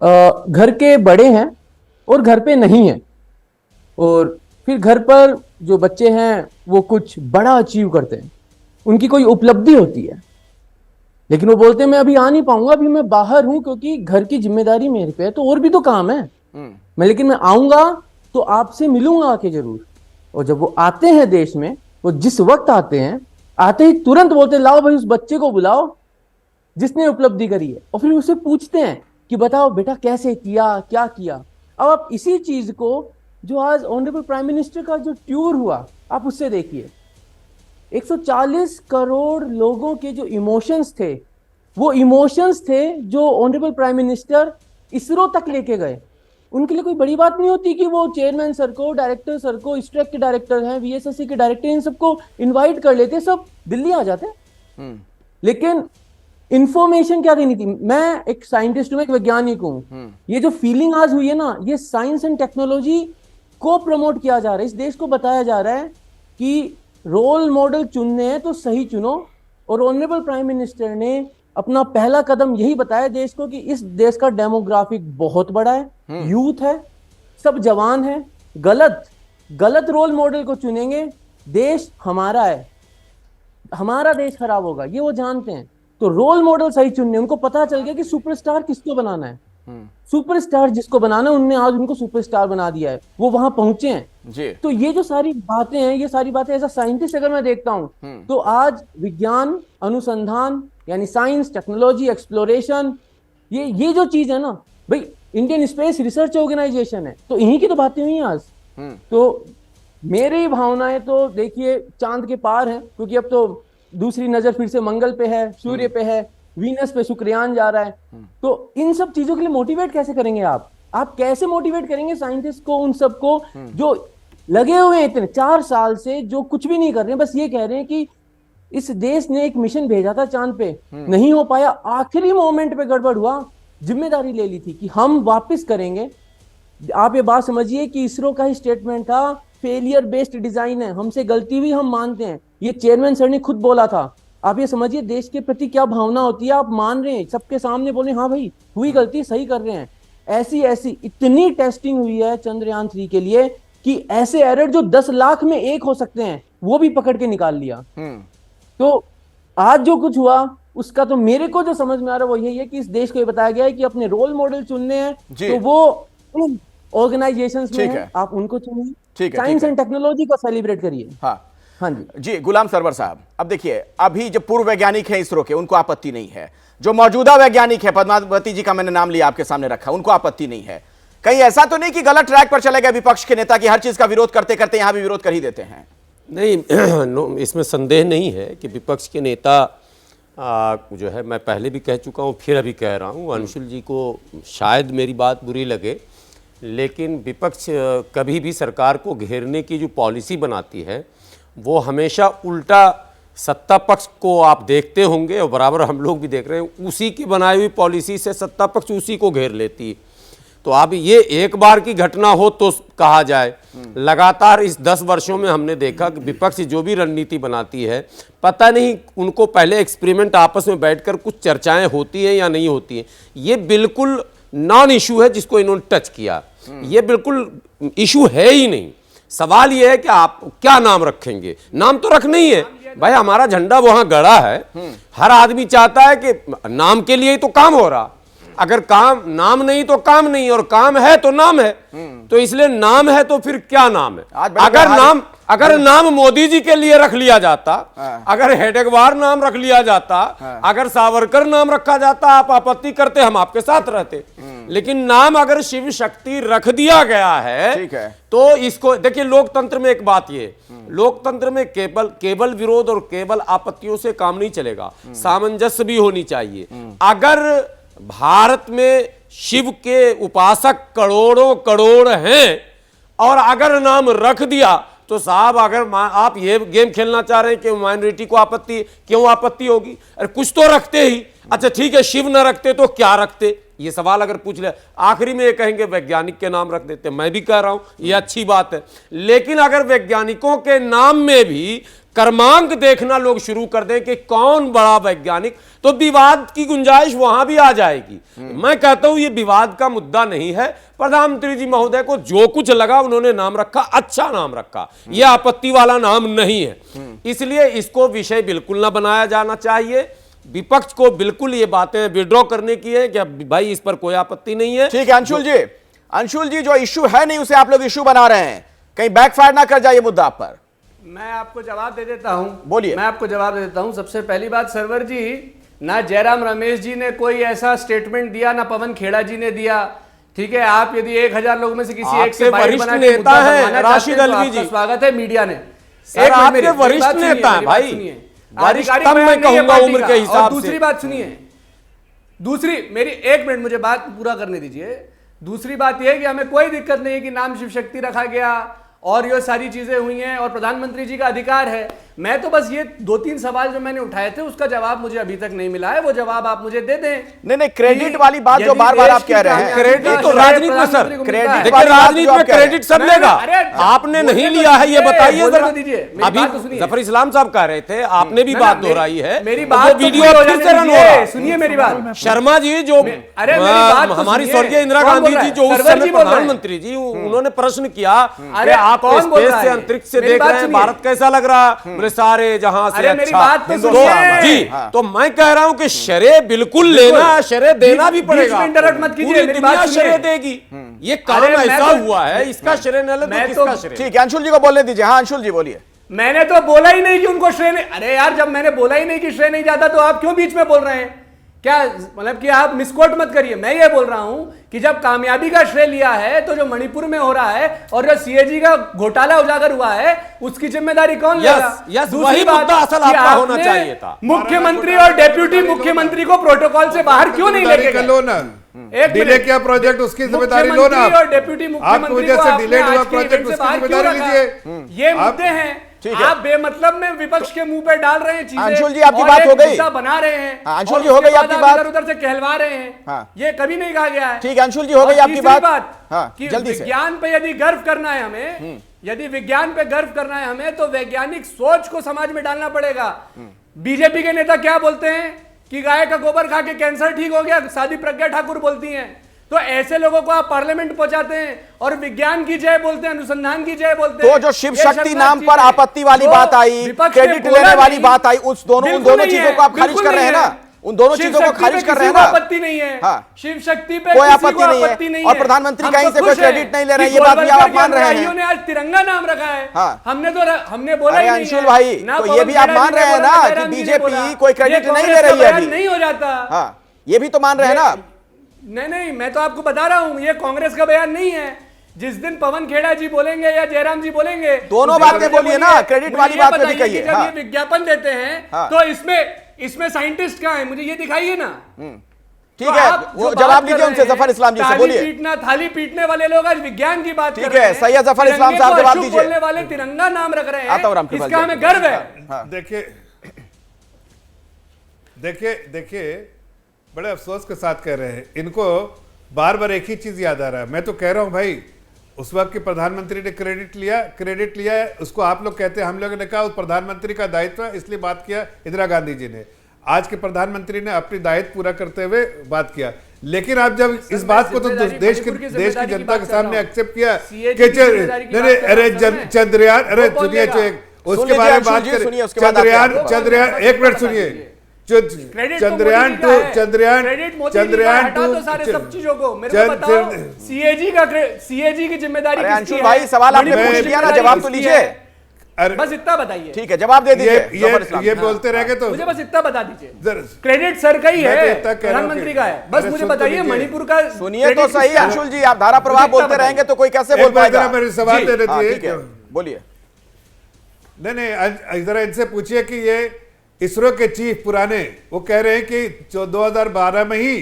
घर के बड़े हैं और घर पे नहीं है, और फिर घर पर जो बच्चे हैं वो कुछ बड़ा अचीव करते हैं, उनकी कोई उपलब्धि होती है, लेकिन वो बोलते हैं मैं अभी आ नहीं पाऊंगा, अभी मैं बाहर हूं क्योंकि घर की जिम्मेदारी मेरे पे है, तो और भी तो काम है लेकिन मैं आऊंगा तो आपसे मिलूंगा आके जरूर। और जब वो आते हैं देश में, वो जिस वक्त आते हैं, आते ही तुरंत बोलते हैं लाओ भाई उस बच्चे को बुलाओ जिसने उपलब्धि करी है, और फिर उससे पूछते हैं कि बताओ बेटा कैसे किया, क्या किया। अब आप इसी चीज को जो आज ऑनरेबल प्राइम मिनिस्टर का जो टूर हुआ, आप उससे देखिए, 140 करोड़ लोगों के जो इमोशंस थे, वो इमोशंस थे जो ऑनरेबल प्राइम मिनिस्टर इसरो तक लेके गए। उनके लिए कोई बड़ी बात नहीं होती कि वो चेयरमैन सर को, डायरेक्टर सर को, स्ट्रेक के डायरेक्टर हैं, वीएसएससी के डायरेक्टर, इन सबको इनवाइट कर लेते, सब दिल्ली आ जाते। लेकिन इंफॉर्मेशन क्या देनी थी? मैं एक साइंटिस्ट हूं, एक वैज्ञानिक हूं। ये जो फीलिंग आज हुई है ना, ये साइंस एंड टेक्नोलॉजी को प्रमोट किया जा रहा है। इस देश को बताया जा रहा है कि रोल मॉडल चुनने हैं तो सही चुनो, और ऑनरेबल प्राइम मिनिस्टर ने अपना पहला कदम यही बताया देश को कि इस देश का डेमोग्राफिक बहुत बड़ा है, यूथ है, सब जवान है, गलत रोल मॉडल को चुनेंगे देश हमारा है, हमारा देश खराब होगा, ये वो जानते हैं। तो रोल मॉडल सही चुनने, उनको पता चल गया कि सुपरस्टार किसको बनाना है, सुपरस्टार जिसको बनाना है, उनने आज उनको सुपरस्टार बना दिया है, वो वहां पहुंचे हैं जी। तो ये जो सारी बातें हैं, ये सारी बातें एज अ साइंटिस्ट अगर मैं देखता हूं तो आज विज्ञान अनुसंधान यानी साइंस, टेक्नोलॉजी, एक्सप्लोरेशन, ये जो चीज है ना भाई, इंडियन स्पेस रिसर्च ऑर्गेनाइजेशन है, तो इन्हीं की तो बातें हुई आज। तो मेरी भावनाएं तो देखिए चांद के पार हैं, क्योंकि अब तो दूसरी नजर फिर से मंगल पे है, सूर्य पे है, वीनस पे शुक्रयान जा रहा है। तो इन सब चीजों के लिए मोटिवेट कैसे करेंगे आप कैसे मोटिवेट करेंगे साइंटिस्ट को, उन सबको जो लगे हुए हैं इतने 4 साल से, जो कुछ भी नहीं कर रहे हैं, बस ये कह रहे हैं कि इस देश ने एक मिशन भेजा था चांद पे, नहीं हो पाया, आखिरी मोमेंट पे गड़बड़ हुआ, जिम्मेदारी ले ली थी कि हम वापस करेंगे। आप ये बात समझिए कि इसरो का ही स्टेटमेंट था, फेलियर बेस्ड डिजाइन है, हमसे गलती हुई, हम मानते हैं, ये चेयरमैन सर ने खुद बोला था। आप ये समझिए देश के प्रति क्या भावना होती है, आप मान रहे हैं, सबके सामने बोले हाँ भाई हुई गलती, सही कर रहे हैं। ऐसी इतनी टेस्टिंग हुई है चंद्रयान 3 के लिए कि ऐसे एरर जो 10 लाख में 1 हो सकते हैं, वो भी पकड़ के निकाल लिया। तो आज जो कुछ हुआ उसका तो मेरे को जो समझ में आ रहा है वो यही है कि इस देश को ये बताया गया है कि अपने रोल मॉडल चुनने हैं तो वो ऑर्गेनाइजेशंस में है, आप उनको चुनिए, साइंस एंड टेक्नोलॉजी को सेलिब्रेट करिए। हाँ जी गुलाम सरवर साहब, अब देखिए अभी जो पूर्व वैज्ञानिक हैं इसरो के, उनको आपत्ति नहीं है, जो मौजूदा वैज्ञानिक है, पद्मावती जी का मैंने नाम लिया आपके सामने रखा, उनको आपत्ति नहीं है। कहीं ऐसा तो नहीं कि गलत ट्रैक पर चले गए विपक्ष के नेता की हर चीज का विरोध करते करते यहां भी विरोध कर ही देते हैं? नहीं, इसमें संदेह नहीं है कि विपक्ष के नेता जो है, मैं पहले भी कह चुका हूं, फिर अभी कह रहा हूं, अंशुल जी को शायद मेरी बात बुरी लगे, लेकिन विपक्ष कभी भी सरकार को घेरने की जो पॉलिसी बनाती है वो हमेशा उल्टा सत्ता पक्ष को आप देखते होंगे, और बराबर हम लोग भी देख रहे हैं, उसी की बनाई हुई पॉलिसी से सत्ता पक्ष उसी को घेर लेती है। तो अब ये एक बार की घटना हो तो कहा जाए, लगातार इस 10 वर्षों में हमने देखा कि विपक्ष जो भी रणनीति बनाती है, पता नहीं उनको पहले एक्सपेरिमेंट आपस में बैठकर कुछ चर्चाएं होती हैं या नहीं होती हैं। ये बिल्कुल नॉन इशू है जिसको इन्होंने टच किया, ये बिल्कुल इशू है ही नहीं। सवाल ये है कि आप क्या नाम रखेंगे, नाम तो रखना ही है, भाई हमारा झंडा वहां गड़ा है, हर आदमी चाहता है कि नाम के लिए ही तो काम हो रहा, अगर काम नाम नहीं तो काम नहीं, और काम है तो नाम है, तो इसलिए नाम है तो फिर क्या नाम है। अगर नाम मोदी जी के लिए रख लिया जाता, अगर हेडगेवार नाम रख लिया जाता, अगर सावरकर नाम रखा जाता, आप आपत्ति करते, हम आपके साथ रहते। लेकिन नाम अगर शिव शक्ति रख दिया गया है, ठीक है, तो इसको देखिए, लोकतंत्र में एक बात ये, लोकतंत्र में केवल विरोध और केवल आपत्तियों से काम नहीं चलेगा, सामंजस्य भी होनी चाहिए। अगर भारत में शिव के उपासक करोड़ों करोड़ हैं और अगर नाम रख दिया, तो साहब अगर आप ये गेम खेलना चाह रहे हैं कि माइनॉरिटी को आपत्ति, क्यों आपत्ति होगी? अरे कुछ तो रखते ही। अच्छा ठीक है, शिव न रखते तो क्या रखते, ये सवाल अगर पूछ ले। आखिरी में ये कहेंगे वैज्ञानिक के नाम रख देते, मैं भी कह रहा हूं ये अच्छी बात है, लेकिन अगर वैज्ञानिकों के नाम में भी कर्मांक देखना लोग शुरू कर दें कि कौन बड़ा वैज्ञानिक, तो विवाद की गुंजाइश वहां भी आ जाएगी। मैं कहता हूं ये विवाद का मुद्दा नहीं है। प्रधानमंत्री जी महोदय को जो कुछ लगा उन्होंने नाम रखा, अच्छा नाम रखा, यह आपत्ति वाला नाम नहीं है, इसलिए इसको विषय बिल्कुल ना बनाया जाना चाहिए। विपक्ष को बिल्कुल ये बातें विड्रॉ करने की है कि भाई इस पर कोई आपत्ति नहीं है। ठीक है अंशुल जी, जो इश्यू है नहीं उसे आप लोग इश्यू बना रहे हैं, कहीं बैकफायर ना कर जाए ये मुद्दा आप पर। मैं आपको जवाब दे देता हूं, बोलिए। मैं आपको जवाब दे देता हूं। सबसे पहली बात सरवर जी, ना जयराम रमेश जी ने कोई ऐसा स्टेटमेंट दिया, ना पवन खेड़ा जी ने दिया। ठीक है, आप यदि 1000 लोगों में से किसी एक से वरिष्ठ नेता है राशिद अलवी जी, स्वागत है मीडिया ने। सर आपके वरिष्ठ नेता है भाई, वरिष्ठतम मैं कहूंगा उम्र के हिसाब से। दूसरी बात सुनिए, दूसरी मेरी 1 मिनट मुझे बात पूरा करने दीजिए। दूसरी बात यह है कि हमें कोई दिक्कत नहीं है कि नाम शिव शक्ति रखा गया और ये सारी चीजें हुई हैं और प्रधानमंत्री जी का अधिकार है। मैं तो बस ये 2-3 सवाल जो मैंने उठाए थे उसका जवाब मुझे अभी तक नहीं मिला है, वो जवाब आप मुझे दे दें। नहीं क्रेडिट वाली बात जो बार बार आप कह रहे हैं, क्रेडिट तो राजनीति में सर, देखिए राजनीति में क्रेडिट सब लेगा, आपने नहीं लिया है ये बताइए जरा। अभी जफर इस्लाम साहब कह रहे थे, आपने भी बात दोहराई है, मेरी बात वीडियो फिर से रन हो रहा है। सुनिए मेरी बात। शर्मा जी जो हमारी स्वर्गीय इंदिरा गांधी जी जो उस समय प्रधानमंत्री जी, उन्होंने प्रश्न किया आप स्पेस से अंतरिक्ष से देख रहे हैं भारत कैसा लग रहा है, बोले सारे जहां से अच्छा। जी तो मैं कह रहा हूं कि शरे बिल्कुल लेना, शरे देना भी पड़ेगा, इंटरप्ट मत कीजिए, पूरी दुनिया शरे देगी। ये काम ऐसा हुआ है, इसका श्रेय न ले तो किसका श्रेय? ठीक है अंशुल जी को बोलने दीजिए। हाँ अंशुल जी बोलिए। मैंने तो बोला ही नहीं कि उनको श्रेय नहीं, अरे यार जब मैंने बोला ही नहीं कि श्रेय नहीं जाता तो आप क्यों बीच में बोल रहे हैं? क्या मतलब कि आप मिसकोट मत करिए। मैं ये बोल रहा हूं कि जब कामयाबी का श्रेय लिया है तो जो मणिपुर में हो रहा है और जो सीएजी का घोटाला उजागर हुआ है उसकी जिम्मेदारी कौन लेगा? वही मुद्दा असल आपका होना चाहिए था। मुख्यमंत्री और डेप्यूटी मुख्यमंत्री को प्रोटोकॉल से बाहर क्यों नहीं लेके गए? डिले किया प्रोजेक्ट, उसकी जिम्मेदारी लो ना। और डेप्यूटी मुख्यमंत्री को डिलेड हुआ प्रोजेक्ट, उसकी जिम्मेदारी लीजिए। ये मुद्दे हैं, आप बेमतलब में विपक्ष के मुंह पे डाल रहे हैं चीजें। अंशुल जी आपकी बात हो गई, बना रहे हैं। अंशुल जी हो गई आपकी बात, उधर से कहलवा रहे हैं। ये कभी नहीं कहा गया है। ठीक है अंशुल जी हो गई आपकी बात। कि विज्ञान पे यदि गर्व करना है हमें, यदि विज्ञान पे गर्व करना है हमें, तो वैज्ञानिक सोच को समाज में डालना पड़ेगा। बीजेपी के नेता क्या बोलते हैं कि गाय का गोबर खा के कैंसर ठीक हो गया, साधी प्रज्ञा ठाकुर बोलती हैं। तो ऐसे लोगों को आप पार्लियामेंट पहुंचाते हैं और विज्ञान की जय बोलते हैं, अनुसंधान की जय बोलते हैं। तो जो शिव शक्ति नाम पर आपत्ति वाली बात आई, क्रेडिट लेने वाली बात आई, उन दोनों चीजों को आप खारिज कर रहे हैं ना, उन दोनों चीजों को खारिज कर रहे हैं ना। आपत्ति नहीं है, शिव शक्ति पे कोई आपत्ति नहीं है और प्रधानमंत्री कहीं से कोई क्रेडिट नहीं ले रहे हैं, ये बात भी आप मान रहे हैं। ने आज तिरंगा नाम रखा है, हमने बोला ही नहीं। अंशुल भाई तो ये भी आप मान रहे हैं ना कि बीजेपी कोई क्रेडिट नहीं ले रही है अभी, नहीं हो जाता। ये भी तो मान रहे हैं ना। नहीं मैं तो आपको बता रहा हूं ये कांग्रेस का बयान नहीं है। जिस दिन पवन खेड़ा जी बोलेंगे या जयराम जी बोलेंगे, दोनों बातें बोलिए ना, क्रेडिट वाली बात भी कहिए। जब ये विज्ञापन देते हैं तो इसमें साइंटिस्ट कहां है, मुझे ये दिखाइए ना। ठीक है वो जवाब दीजिए उनसे, जफर इस्लाम जी से बोलिए। थाली पीटने वाले लोग आज विज्ञान की बात ठीक है, सैयद जफर इस्लाम साहब जवाब दीजिए। बोलने वाले तिरंगा नाम रख रहे हैं, इसका हमें गर्व है। देखिए बड़े अफसोस के साथ कह रहे हैं, इनको बार बार एक ही चीज याद आ रहा है। मैं तो कह रहा हूं भाई, उस वक्त के प्रधानमंत्री ने क्रेडिट लिया है, उसको आप लोग कहते हैं, हम लोगों ने कहा उस प्रधानमंत्री का दायित्व है, इसलिए बात किया इंदिरा गांधी जी ने। आज के प्रधानमंत्री ने अपनी दायित्व पूरा करते हुए बात किया। लेकिन आप जब इस बात को तो देश की जनता के सामने एक्सेप्ट किया कि अरे चंद्रयान, अरे दुनिया उसके बारे में बात करें। चंद्रयान 1 मिनट सुनिए। चंद्रयान 2 चंद्रयान 2 सारे सब चीजों को मेरे को बताओ। सीएजी की जिम्मेदारी किसकी है? भाई सवाल आपने पूछ लिया ना, जवाब तो लीजिए। बस इतना बताइए। ठीक है, जवाब दे दीजिए। ये बोलते रह गए तो मुझे बस इतना बता दीजिए। क्रेडिट सर का ही है, प्रधानमंत्री का है। बस मुझे बताइए मणिपुर का। सुनिए तो सही अंशुल जी, आप धारा प्रवाह बोलते रहेंगे तो कोई कैसे बोल पाएगा? मेरे सवाल दे दीजिए, बोलिए। नहीं, जरा इनसे पूछिए कि ये इसरो के चीफ पुराने वो कह रहे हैं कि 2012 में ही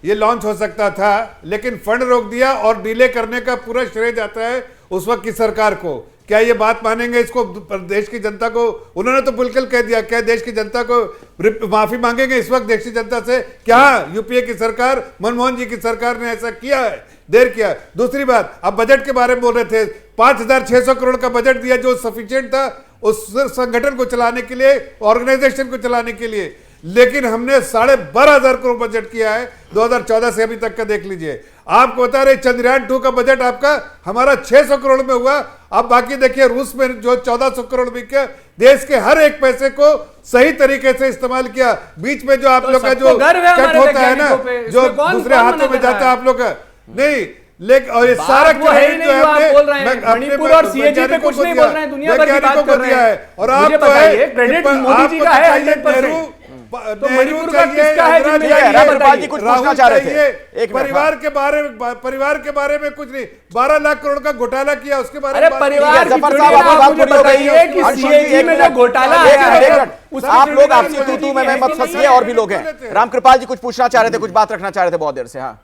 ये लॉन्च हो सकता था, लेकिन फंड रोक दिया और डिले करने का पूरा श्रेय जाता है उस वक्त की सरकार को। क्या ये बात मानेंगे इसको? देश की जनता को उन्होंने तो बिल्कुल कह दिया, क्या देश की जनता को माफी मांगेंगे इस वक्त देश की जनता से? क्या यूपीए की सरकार, मनमोहन जी की सरकार ने ऐसा किया है? देर किया। दूसरी बात, आप बजट के बारे में बोल रहे थे, 5,600 करोड़ का बजट दिया जो सफिशिएंट था उस संगठन को चलाने के लिए, ऑर्गेनाइजेशन को चलाने के लिए, लेकिन हमने 12,500 करोड़ बजट किया है 2014 से अभी तक का। देख लीजिए, आपको बता रहे चंद्रयान 2 का बजट आपका हमारा 600 करोड़ में हुआ। अब बाकी देखिए रूस में जो 1400 करोड़ में किया, देश के हर एक पैसे को सही तरीके से इस्तेमाल किया। बीच में जो आप लोग का जो कट होता है ना, जो दूसरे हाथों में जाता है आप लोग का, नहीं, लेकिन और ये सारा क्रेडिट जो है मणिपुर और सीएजी पे कुछ नहीं बोल रहे हैं, दुनिया भर की बात कर रहे हैं। और आप बताइए क्रेडिट मोदी जी का है 100%। तो मणिपुर का किसका है जिम्मेदारी? राहुल जी कुछ पूछना चाह रहे थे। परिवार के बारे में कुछ नहीं, 12 लाख करोड़ का घोटाला किया, उसके बारे में परिवार मुझे बताइए कि सीएजी में जो घोटाला है। आप लोग आपसी तू में मत फंसिए, और भी लोग हैं। रामकृपाल जी कुछ पूछना चाह रहे थे, कुछ बात रखना चाह रहे थे बहुत देर से। हाँ,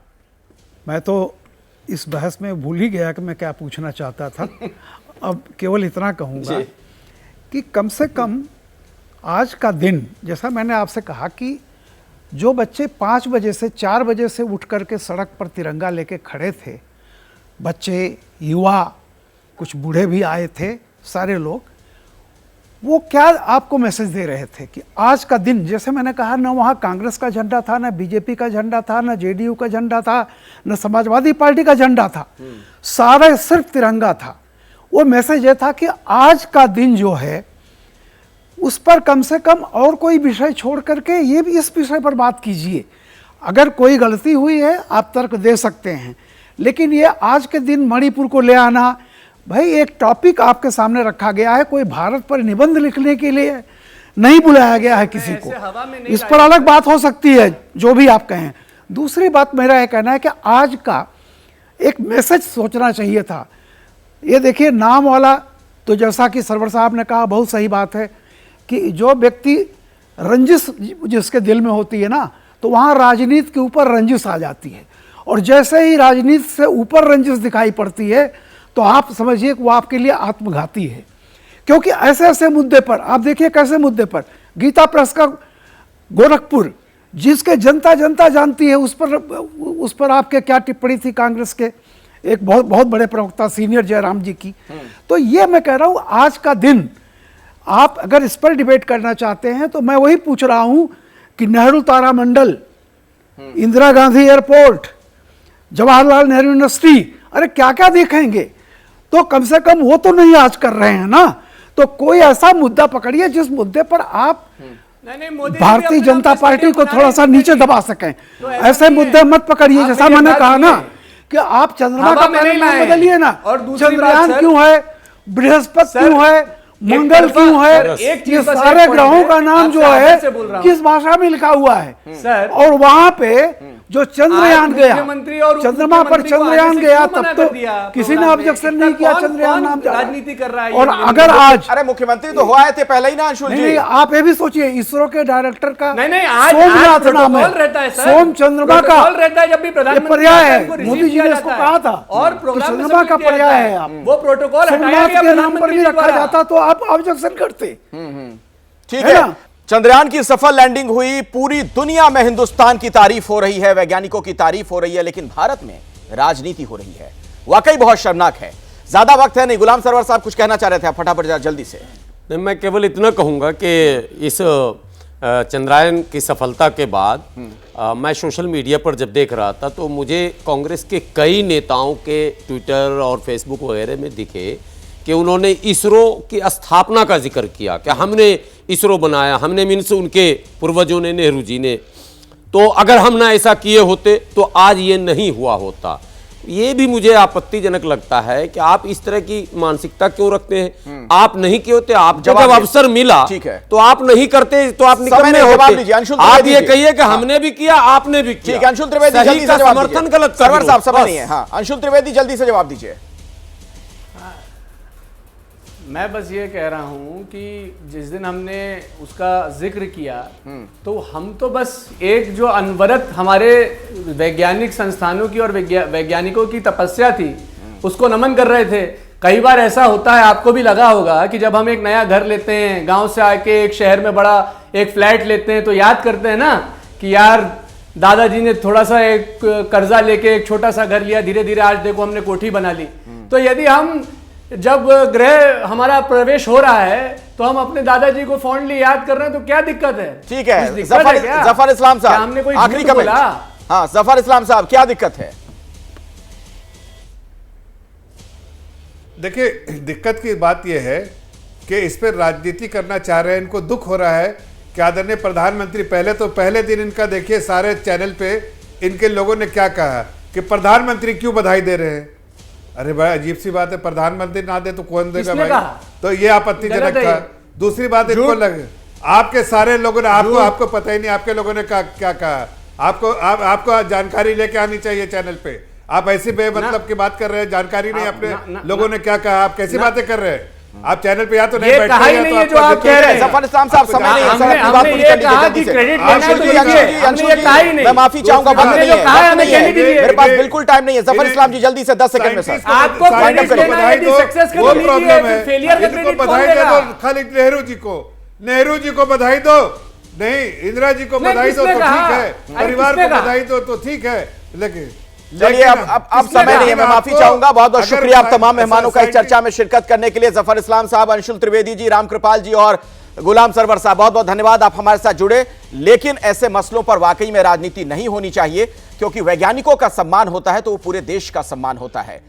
मैं तो इस बहस में भूल ही गया कि मैं क्या पूछना चाहता था। अब केवल इतना कहूँगा कि कम से कम आज का दिन, जैसा मैंने आपसे कहा कि जो बच्चे 5 बजे से 4 बजे से उठ करके सड़क पर तिरंगा लेके खड़े थे, बच्चे, युवा, कुछ बूढ़े भी आए थे, सारे लोग, वो क्या आपको मैसेज दे रहे थे कि आज का दिन, जैसे मैंने कहा, ना वहाँ कांग्रेस का झंडा था, ना बीजेपी का झंडा था, ना जेडीयू का झंडा था, ना समाजवादी पार्टी का झंडा था, सारा सिर्फ तिरंगा था। वो मैसेज ये था कि आज का दिन जो है उस पर कम से कम और कोई विषय छोड़ करके ये भी इस विषय पर बात कीजिए। अगर कोई गलती हुई है आप तर्क दे सकते हैं, लेकिन ये आज के दिन मणिपुर को ले आना, भाई एक टॉपिक आपके सामने रखा गया है, कोई भारत पर निबंध लिखने के लिए नहीं बुलाया गया है किसी को। इस पर अलग बात हो सकती है, जो भी आप कहें। दूसरी बात मेरा यह कहना है कि आज का एक मैसेज सोचना चाहिए था। ये देखिए, नाम वाला तो जैसा कि सरवर साहब ने कहा, बहुत सही बात है कि जो व्यक्ति रंजिश जिसके दिल में होती है ना, तो वहाँ राजनीति के ऊपर रंजिश आ जाती है, और जैसे ही राजनीति से ऊपर रंजिश दिखाई पड़ती है तो आप समझिए कि वो आपके लिए आत्मघाती है। क्योंकि ऐसे ऐसे मुद्दे पर आप देखिए, कैसे मुद्दे पर गीता प्रेस का गोरखपुर, जिसके जनता जानती है, उस पर आपके क्या टिप्पणी थी कांग्रेस के एक बहुत बड़े प्रवक्ता सीनियर जयराम जी की। तो ये मैं कह रहा हूँ, आज का दिन आप अगर इस पर डिबेट करना चाहते हैं तो मैं वही पूछ रहा हूं कि नेहरू तारामंडल, इंदिरा गांधी एयरपोर्ट, जवाहरलाल नेहरू यूनिवर्सिटी, अरे क्या क्या देखेंगे? तो कम से कम वो तो नहीं आज कर रहे हैं ना। तो कोई ऐसा मुद्दा पकड़िए जिस मुद्दे पर आप भारतीय जनता पार्टी को थोड़ा सा नीचे दबा सकें। ऐसे मुद्दे मत पकड़िए, जैसा मैंने कहा ना कि आप चंद्रमा का नाम बदलिए ना, चंद्रयान क्यों है, बृहस्पति क्यों है, मंगल क्यों है, ये सारे ग्रहों का नाम जो है किस भाषा में लिखा हुआ है। और वहां पे जो चंद्रयान गया, चंद्रमा पर चंद्रयान गया, तब तो किसी ने ऑब्जेक्शन नहीं किया, चंद्रयान नाम राजनीति कर रहा है। और अगर आज, अरे मुख्यमंत्री तो हुआ है थे पहले ही ना अंशुल जी। आप ये भी सोचिए, इसरो के डायरेक्टर का आज सोमनाथ नाम है, सोम चंद्रमा का रहता है। जब भी प्रधानमंत्री पर्याय है, मोदी जी ने इसको कहा था, और चंद्रमा का पर्याय है, आप वो प्रोटोकॉल सोमनाथ के नाम पर भी रखा जाता तो आप ऑब्जेक्शन करते। ठीक है, चंद्रयान की सफल लैंडिंग हुई, पूरी दुनिया में हिंदुस्तान की तारीफ हो रही है, वैज्ञानिकों की तारीफ हो रही है, लेकिन भारत में राजनीति हो रही है। वाकई बहुत शर्मनाक है। ज्यादा वक्त है नहीं, गुलाम सरवर साहब कुछ कहना चाह रहे थे, आप फटाफट जल्दी से। मैं केवल इतना कहूंगा कि इस चंद्रयान की सफलता के बाद मैं सोशल मीडिया पर जब देख रहा था तो मुझे कांग्रेस के कई नेताओं के ट्विटर और फेसबुक वगैरह में दिखे कि उन्होंने इसरो की स्थापना का जिक्र किया कि हमने इसरो बनाया, हमने मीन्स उनके पूर्वजों ने, नेहरू जी ने। तो अगर हम ना ऐसा किए होते तो आज ये नहीं हुआ होता। ये भी मुझे आपत्तिजनक लगता है कि आप इस तरह की मानसिकता क्यों रखते हैं। आप नहीं किए होते, आप जब अवसर मिला तो आप नहीं करते, तो आप निकम्मे होते। आप ये कहिए कि हमने भी किया, आपने भी किया। अंशुल त्रिवेदी जल्दी से समर्थन गलत सरवर साहब समय नहीं है। हाँ, अंशुल त्रिवेदी जल्दी से जवाब दीजिए। मैं बस ये कह रहा हूं कि जिस दिन हमने उसका जिक्र किया तो हम तो बस एक जो अनवरत हमारे वैज्ञानिक संस्थानों की और वैज्ञानिकों की तपस्या थी उसको नमन कर रहे थे। कई बार ऐसा होता है, आपको भी लगा होगा कि जब हम एक नया घर लेते हैं, गांव से आके एक शहर में बड़ा एक फ्लैट लेते हैं, तो याद करते हैं ना कि यार दादाजी ने थोड़ा सा एक कर्जा लेके एक छोटा सा घर लिया, धीरे धीरे आज देखो हमने कोठी बना ली। तो यदि हम जब गृह हमारा प्रवेश हो रहा है तो हम अपने दादाजी को फॉन्डली याद कर रहे हैं, तो क्या दिक्कत है? ठीक है, जफर इस्लाम साहब, हमने कोई आखिरी कमेंट। हाँ, जफर इस्लाम साहब, क्या दिक्कत है? देखिए, दिक्कत की बात यह है कि इस पर राजनीति करना चाह रहे हैं। इनको दुख हो रहा है कि आदरणीय प्रधानमंत्री, पहले दिन इनका देखिए सारे चैनल पे इनके लोगों ने क्या कहा कि प्रधानमंत्री क्यों बधाई दे रहे हैं। अरे भाई, अजीब सी बात है, प्रधानमंत्री ना दे तो कौन देगा भाई? तो ये आपत्तिजनक था। दूसरी बात इनको लगे, आपके सारे लोगों ने, आपको पता ही नहीं आपके लोगों ने क्या कहा। आपको जानकारी लेके आनी चाहिए चैनल पे। आप ऐसी बेमतलब की बात कर रहे हैं, जानकारी नहीं अपने लोगों ने क्या कहा, आप कैसी बातें कर रहे हैं? आप चैनल पे या तो नहीं बैठते हैं, नहीं है जो आप कह रहे हैं। जफर इस्लाम साहब, समय नहीं है सर, अपनी बात पूरी कर लीजिए। अंशुल, मैं माफी चाहूंगा, वक्त नहीं है, मेरे पास बिल्कुल टाइम नहीं है। जफर इस्लाम जी जल्दी से 10 सेकंड में सर। आपको बधाई दो, वो प्रॉब्लम है। इनको बधाई दे दो, खाली नेहरू जी को बधाई दो, नहीं इंदिरा जी को बधाई दो तो ठीक है, परिवार को बधाई दो तो ठीक है। लेकिन चलिए, अब समय नहीं है, मैं माफी चाहूंगा। बहुत बहुत शुक्रिया आप तमाम मेहमानों का इस चर्चा में शिरकत करने के लिए। जफर इस्लाम साहब, अंशुल त्रिवेदी जी, रामकृपाल जी और गुलाम सरवर साहब, बहुत बहुत धन्यवाद, आप हमारे साथ जुड़े। लेकिन ऐसे मसलों पर वाकई में राजनीति नहीं होनी चाहिए, क्योंकि वैज्ञानिकों का सम्मान होता है तो वो पूरे देश का सम्मान होता है।